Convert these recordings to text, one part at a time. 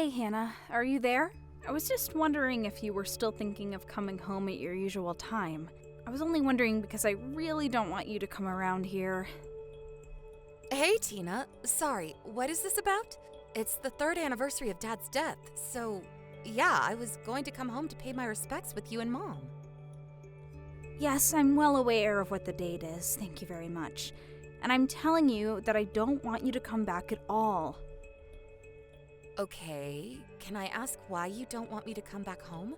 Hey Hannah, are you there? I was just wondering if you were still thinking of coming home at your usual time. I was only wondering because I really don't want you to come around here. Hey, Tina. Sorry, what is this about? It's the 3rd anniversary of Dad's death, so yeah, I was going to come home to pay my respects with you and Mom. Yes, I'm well aware of what the date is, thank you very much. And I'm telling you that I don't want you to come back at all. Okay, can I ask why you don't want me to come back home?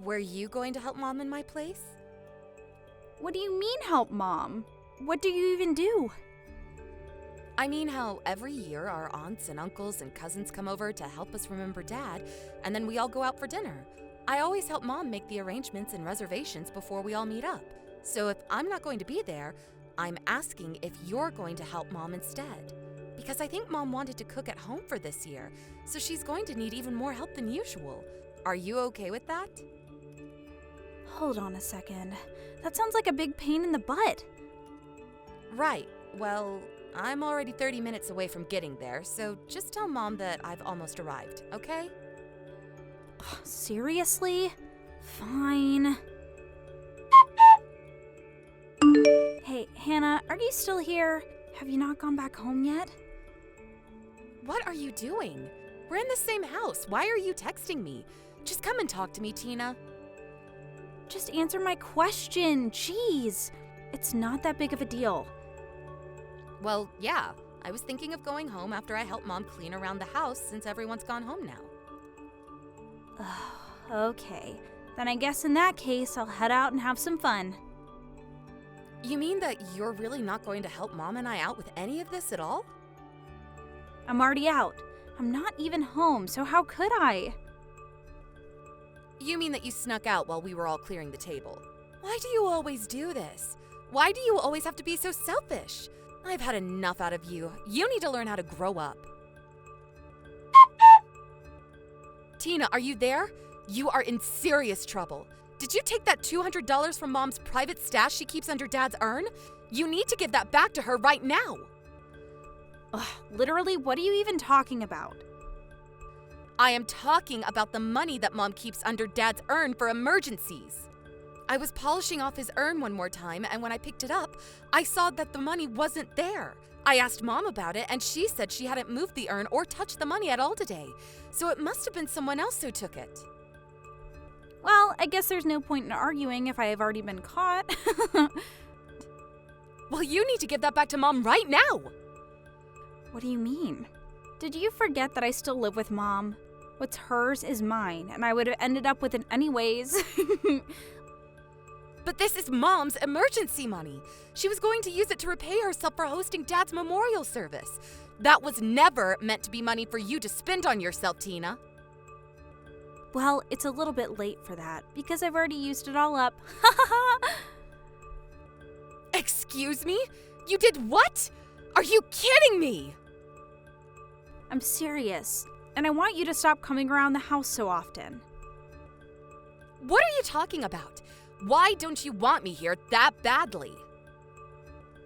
Were you going to help Mom in my place? What do you mean help Mom? What do you even do? I mean how every year our aunts and uncles and cousins come over to help us remember Dad, and then we all go out for dinner. I always help Mom make the arrangements and reservations before we all meet up. So if I'm not going to be there, I'm asking if you're going to help Mom instead. Because I think Mom wanted to cook at home for this year, so she's going to need even more help than usual. Are you okay with that? Hold on a second. That sounds like a big pain in the butt. Right. Well, I'm already 30 minutes away from getting there, so just tell Mom that I've almost arrived, okay? Seriously? Fine. Hey, Hannah, are you still here? Have you not gone back home yet? What are you doing? We're in the same house. Why are you texting me? Just come and talk to me, Tina. Just answer my question. Jeez. It's not that big of a deal. Well, yeah. I was thinking of going home after I help Mom clean around the house since everyone's gone home now. Okay. Then I guess in that case, I'll head out and have some fun. You mean that you're really not going to help Mom and I out with any of this at all? I'm already out. I'm not even home, so how could I? You mean that you snuck out while we were all clearing the table? Why do you always do this? Why do you always have to be so selfish? I've had enough out of you. You need to learn how to grow up. Tina, are you there? You are in serious trouble. Did you take that $200 from Mom's private stash she keeps under Dad's urn? You need to give that back to her right now. Ugh, literally, what are you even talking about? I am talking about the money that Mom keeps under Dad's urn for emergencies. I was polishing off his urn one more time, and when I picked it up, I saw that the money wasn't there. I asked Mom about it, and she said she hadn't moved the urn or touched the money at all today, so it must have been someone else who took it. Well, I guess there's no point in arguing if I have already been caught. Well, you need to give that back to Mom right now! What do you mean? Did you forget that I still live with Mom? What's hers is mine, and I would have ended up with it anyways. But this is Mom's emergency money. She was going to use it to repay herself for hosting Dad's memorial service. That was never meant to be money for you to spend on yourself, Tina. Well, it's a little bit late for that, because I've already used it all up. Excuse me? You did what? Are you kidding me? I'm serious, and I want you to stop coming around the house so often. What are you talking about? Why don't you want me here that badly?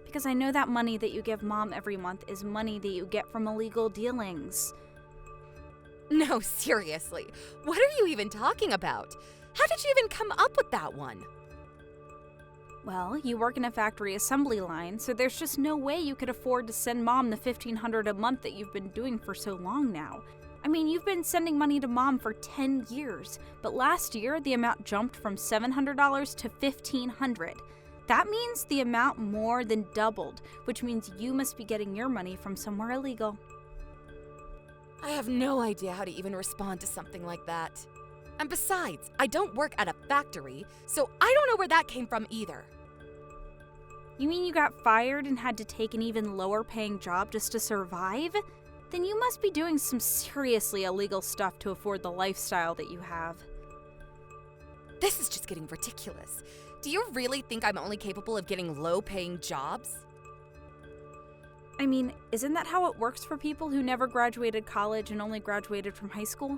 Because I know that money that you give Mom every month is money that you get from illegal dealings. No, seriously. What are you even talking about? How did you even come up with that one? Well, you work in a factory assembly line, so there's just no way you could afford to send Mom the $1,500 a month that you've been doing for so long now. I mean, you've been sending money to Mom for 10 years, but last year the amount jumped from $700 to $1,500. That means the amount more than doubled, which means you must be getting your money from somewhere illegal. I have no idea how to even respond to something like that. And besides, I don't work at a factory, so I don't know where that came from either. You mean you got fired and had to take an even lower paying job just to survive? Then you must be doing some seriously illegal stuff to afford the lifestyle that you have. This is just getting ridiculous. Do you really think I'm only capable of getting low-paying jobs? I mean, isn't that how it works for people who never graduated college and only graduated from high school?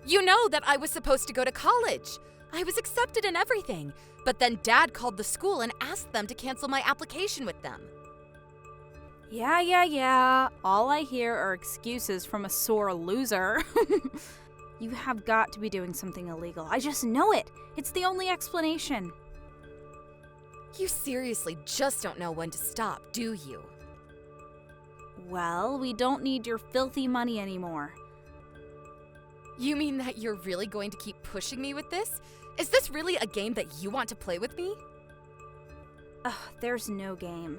You know that I was supposed to go to college. I was accepted and everything, but then Dad called the school and asked them to cancel my application with them. Yeah. All I hear are excuses from a sore loser. You have got to be doing something illegal. I just know it. It's the only explanation. You seriously just don't know when to stop, do you? Well, we don't need your filthy money anymore. You mean that you're really going to keep pushing me with this? Is this really a game that you want to play with me? Ugh, there's no game.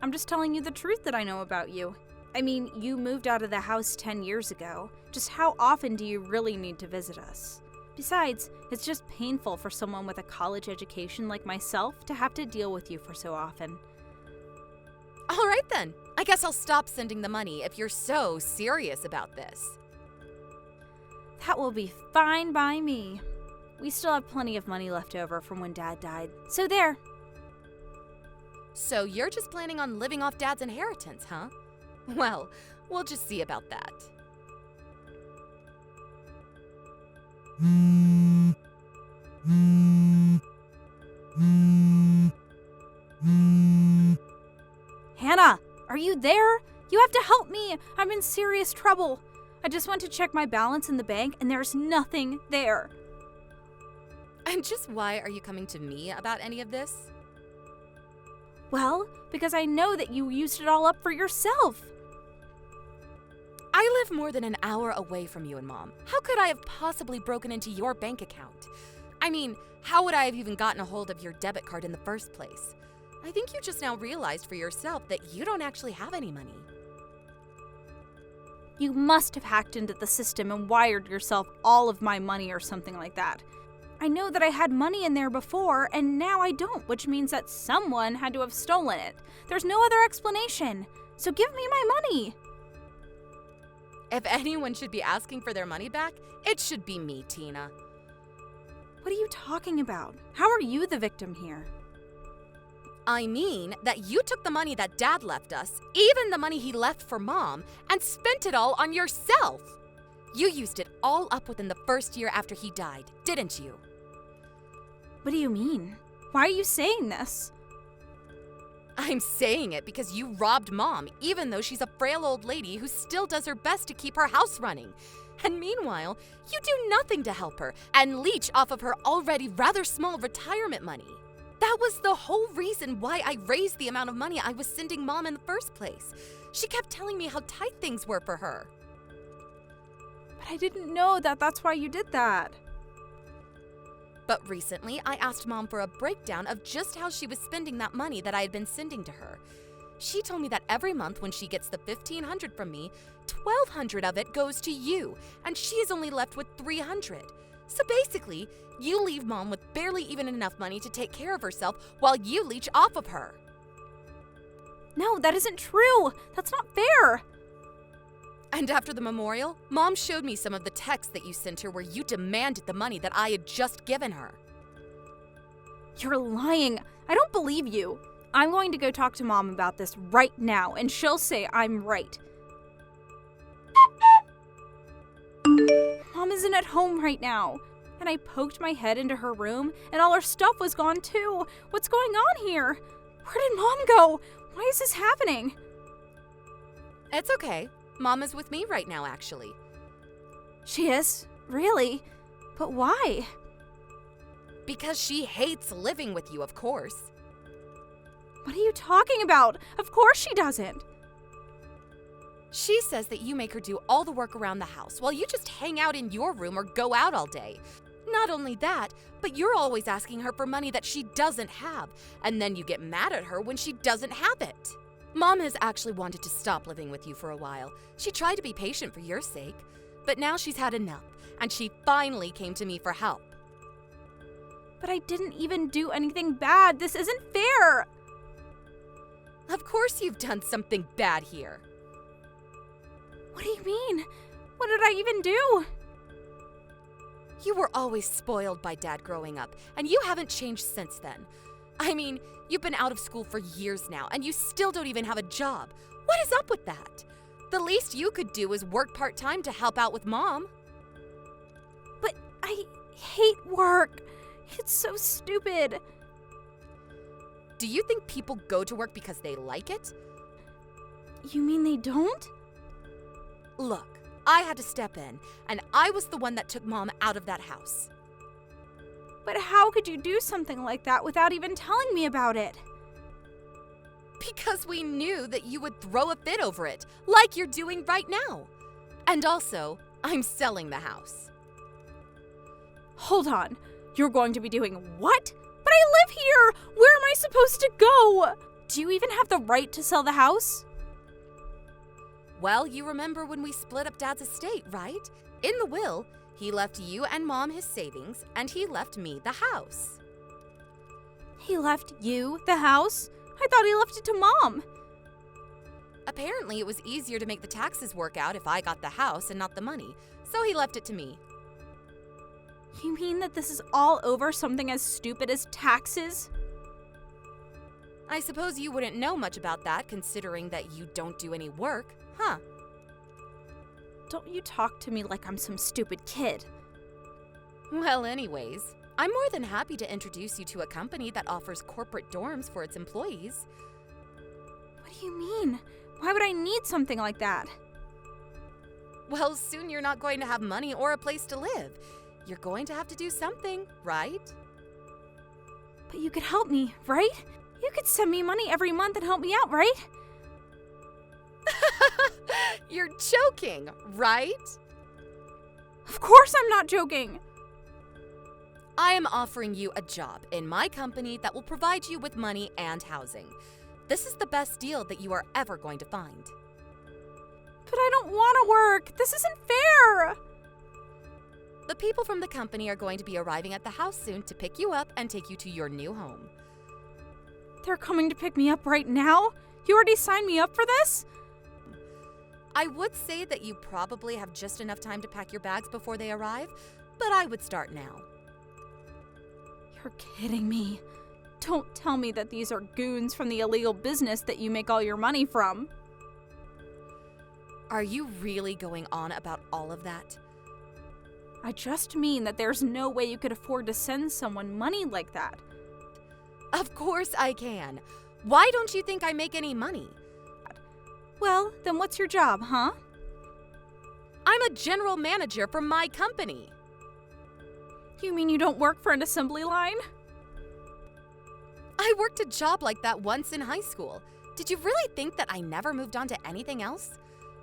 I'm just telling you the truth that I know about you. I mean, you moved out of the house 10 years ago. Just how often do you really need to visit us? Besides, it's just painful for someone with a college education like myself to have to deal with you for so often. All right then. I guess I'll stop sending the money if you're so serious about this. That will be fine by me. We still have plenty of money left over from when Dad died. So there. So you're just planning on living off Dad's inheritance, huh? Well, we'll just see about that. Hannah, are you there? You have to help me. I'm in serious trouble. I just went to check my balance in the bank and there's nothing there. And just why are you coming to me about any of this? Well, because I know that you used it all up for yourself. I live more than an hour away from you and Mom. How could I have possibly broken into your bank account? I mean, how would I have even gotten a hold of your debit card in the first place? I think you just now realized for yourself that you don't actually have any money. You must have hacked into the system and wired yourself all of my money or something like that. I know that I had money in there before, and now I don't, which means that someone had to have stolen it. There's no other explanation. So give me my money. If anyone should be asking for their money back, it should be me, Tina. What are you talking about? How are you the victim here? I mean that you took the money that Dad left us, even the money he left for Mom, and spent it all on yourself. You used it all up within the first year after he died, didn't you? What do you mean? Why are you saying this? I'm saying it because you robbed Mom, even though she's a frail old lady who still does her best to keep her house running. And meanwhile, you do nothing to help her and leech off of her already rather small retirement money. That was the whole reason why I raised the amount of money I was sending Mom in the first place. She kept telling me how tight things were for her. But I didn't know that that's why you did that. But recently, I asked Mom for a breakdown of just how she was spending that money that I had been sending to her. She told me that every month when she gets the $1,500 from me, $1,200 of it goes to you, and she is only left with $300. So basically, you leave Mom with barely even enough money to take care of herself while you leech off of her. No, that isn't true. That's not fair. And after the memorial, Mom showed me some of the texts that you sent her where you demanded the money that I had just given her. You're lying. I don't believe you. I'm going to go talk to Mom about this right now, and she'll say I'm right. Mom isn't at home right now. And I poked my head into her room, and all her stuff was gone too. What's going on here? Where did Mom go? Why is this happening? It's okay. Mom is with me right now, actually. She is? Really? But why? Because she hates living with you, of course. What are you talking about? Of course she doesn't. She says that you make her do all the work around the house while you just hang out in your room or go out all day. Not only that, but you're always asking her for money that she doesn't have, and then you get mad at her when she doesn't have it. Mom has actually wanted to stop living with you for a while. She tried to be patient for your sake, but now she's had enough, and she finally came to me for help. But I didn't even do anything bad. This isn't fair. Of course you've done something bad here. What do you mean? What did I even do? You were always spoiled by Dad growing up, and you haven't changed since then. I mean, you've been out of school for years now, and you still don't even have a job. What is up with that? The least you could do is work part-time to help out with Mom. But I hate work. It's so stupid. Do you think people go to work because they like it? You mean they don't? Look, I had to step in, and I was the one that took Mom out of that house. But how could you do something like that without even telling me about it? Because we knew that you would throw a fit over it, like you're doing right now. And also, I'm selling the house. Hold on. You're going to be doing what? But I live here! Where am I supposed to go? Do you even have the right to sell the house? Well, you remember when we split up Dad's estate, right? In the will, he left you and Mom his savings, and he left me the house. He left you the house? I thought he left it to Mom. Apparently, it was easier to make the taxes work out if I got the house and not the money, so he left it to me. You mean that this is all over something as stupid as taxes? I suppose you wouldn't know much about that, considering that you don't do any work, huh? Don't you talk to me like I'm some stupid kid. Well, anyways, I'm more than happy to introduce you to a company that offers corporate dorms for its employees. What do you mean? Why would I need something like that? Well, soon you're not going to have money or a place to live. You're going to have to do something, right? But you could help me, right? You could send me money every month and help me out, right? You're joking, right? Of course I'm not joking. I am offering you a job in my company that will provide you with money and housing. This is the best deal that you are ever going to find. But I don't want to work. This isn't fair. The people from the company are going to be arriving at the house soon to pick you up and take you to your new home. They're coming to pick me up right now? You already signed me up for this? I would say that you probably have just enough time to pack your bags before they arrive, but I would start now. You're kidding me. Don't tell me that these are goons from the illegal business that you make all your money from. Are you really going on about all of that? I just mean that there's no way you could afford to send someone money like that. Of course I can. Why don't you think I make any money? Well, then what's your job, huh? I'm a general manager for my company. You mean you don't work for an assembly line? I worked a job like that once in high school. Did you really think that I never moved on to anything else?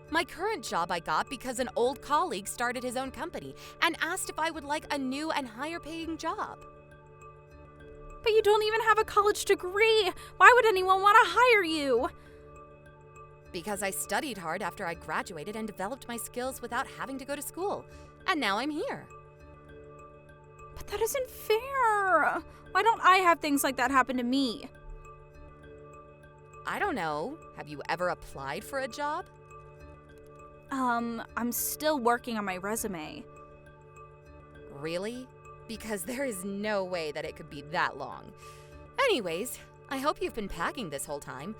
My current job I got because an old colleague started his own company and asked if I would like a new and higher paying job. But you don't even have a college degree. Why would anyone want to hire you? Because I studied hard after I graduated and developed my skills without having to go to school. And now I'm here. But that isn't fair. Why don't I have things like that happen to me? I don't know. Have you ever applied for a job? I'm still working on my resume. Really? Because there is no way that it could be that long. Anyways, I hope you've been packing this whole time.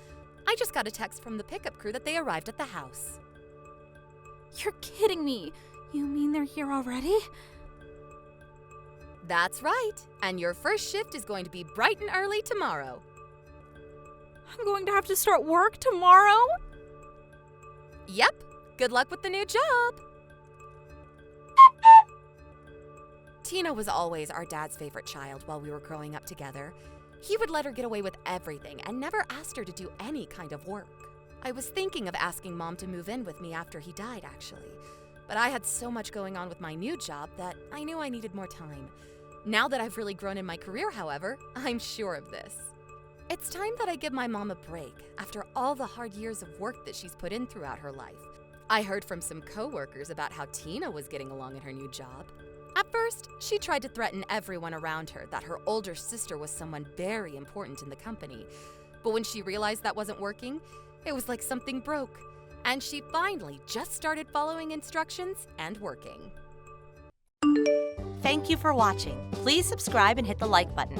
I just got a text from the pickup crew that they arrived at the house. You're kidding me. You mean they're here already? That's right. And your first shift is going to be bright and early tomorrow. I'm going to have to start work tomorrow? Yep. Good luck with the new job. Tina was always our dad's favorite child while we were growing up together. He would let her get away with everything and never asked her to do any kind of work. I was thinking of asking Mom to move in with me after he died, actually. But I had so much going on with my new job that I knew I needed more time. Now that I've really grown in my career, however, I'm sure of this. It's time that I give my mom a break after all the hard years of work that she's put in throughout her life. I heard from some coworkers about how Tina was getting along in her new job. At first, she tried to threaten everyone around her that her older sister was someone very important in the company. But when she realized that wasn't working, it was like something broke. And she finally just started following instructions and working. Thank you for watching. Please subscribe and hit the like button.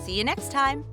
See you next time.